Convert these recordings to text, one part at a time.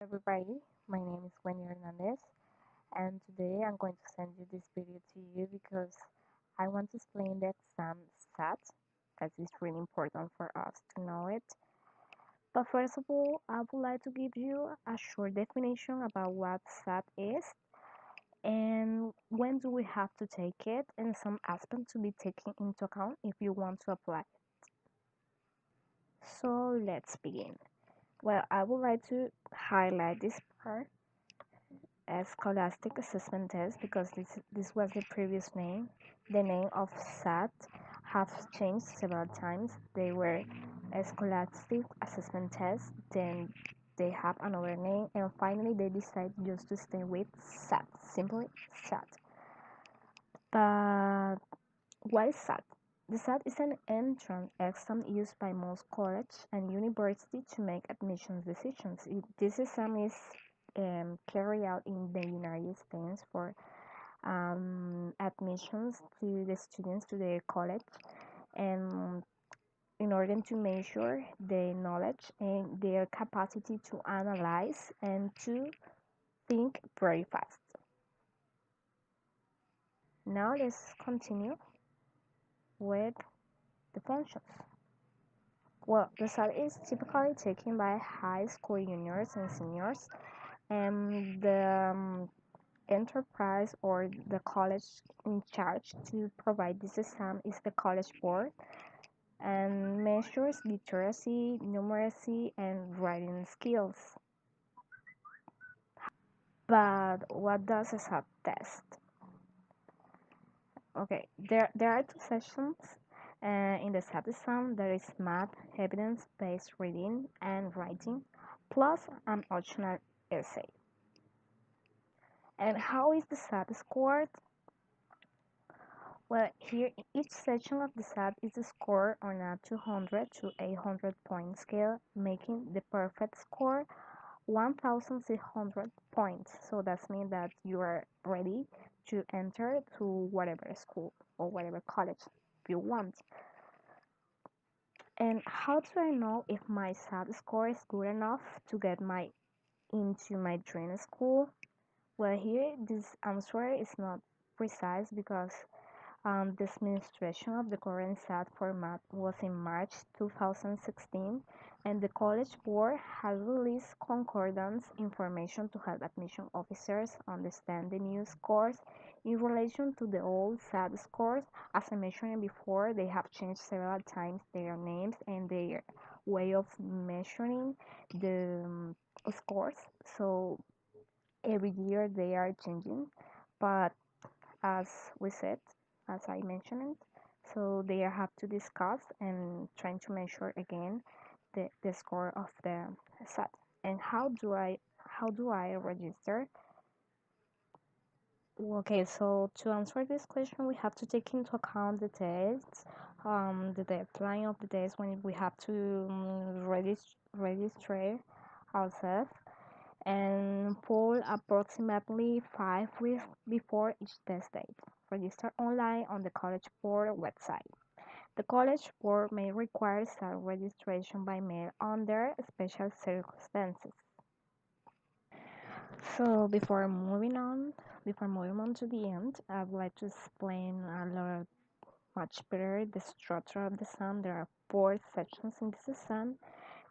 Everybody, my name is Wendy Hernandez, and today I'm going to send you this video to you because I want to explain the exam SAT, because it's really important for us to know it. But first of all, I would like to give you a short definition about what SAT is and when do we have to take it and some aspects to be taken into account if you want to apply. So let's begin. Well, I would like to highlight this part as Scholastic Assessment Test because this was the previous name. The name of SAT have changed several times. They were a Scholastic Assessment Test, then they have another name, and finally they decided just to stay with SAT, simply SAT. But what is SAT? The SAT is an entrance exam used by most college and university to make admissions decisions. This exam is carried out in the United States for admissions to the students to their college, and in order to measure their knowledge and their capacity to analyze and to think very fast. Now let's continue with the functions. Well, the SAT is typically taken by high school juniors and seniors, and the enterprise or the college in charge to provide this exam is the College Board and measures literacy, numeracy, and writing skills. But what does a SAT test? Okay, there are two sessions in the SAT exam. There is math, evidence-based reading and writing, plus an optional essay. And how is the SAT scored? Well, here each section of the SAT is scored on a 200 to 800 point scale, making the perfect score 1,600 points. So that means that you are ready to enter to whatever school or whatever college you want. And how do I know if my SAT score is good enough to get into my dream school? Well, here this answer is not precise because the administration of the current SAT format was in March 2016, and the College Board has released concordance information to help admission officers understand the new scores in relation to the old SAT scores. As I mentioned before, they have changed several times their names and their way of measuring the scores. So every year they are changing, but as we said, as I mentioned, so they have to discuss and trying to measure again the score of the SAT. And how do I register? Okay, so to answer this question, we have to take into account the tests, the deadline of the test when we have to register ourselves and fall approximately 5 weeks before each test date. Register online on the College Board website. The College Board may require self-registration by mail under special circumstances. So before moving on to the end, I would like to explain a lot much better the structure of the exam. There are four sections in this exam.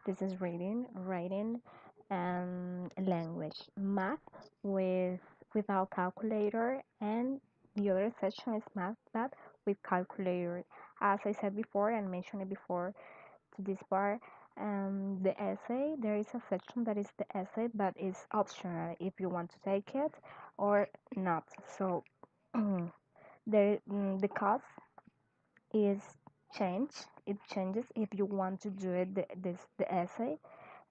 This is reading, writing, and language. Math without calculator, and the other section is math but with calculator. As I said before and mentioned it before to this part, the essay, there is a section that is the essay but is optional if you want to take it or not. So the cost is changed. It changes if you want to do it the essay,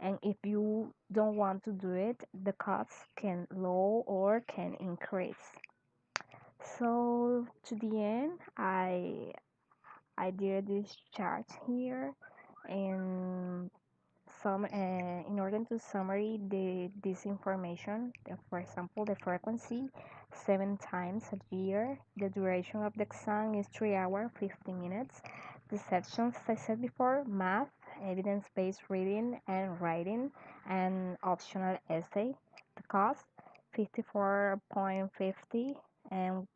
and if you don't want to do it, the cost can low or can increase. So to the end, I did this chart here, and some in order to summary this information. For example, the frequency 7 times a year. The duration of the exam is 3 hours 50 minutes. The sections, as I said before: math, evidence-based reading and writing, and optional essay. The cost 54.50 and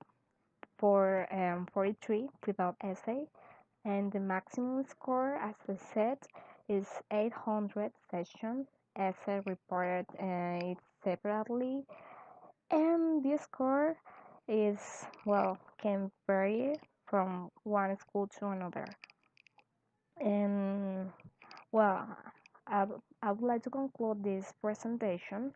for 43 without essay. And the maximum score, as I said, is 800 sessions. Essay reported it separately, and this score is well can vary from one school to another. And well, I would like to conclude this presentation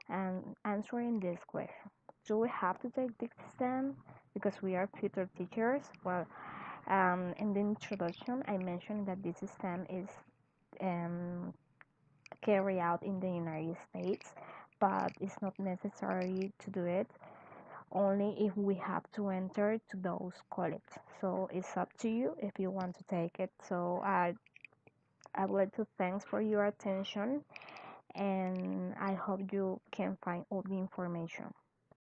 and answering this question. Do we have to take this exam because we are future teachers? Well, in the introduction, I mentioned that this exam is um, carried out in the United States, but it's not necessary to do it only if we have to enter to those colleges. So it's up to you if you want to take it. So I would like to thanks for your attention, and I hope you can find all the information.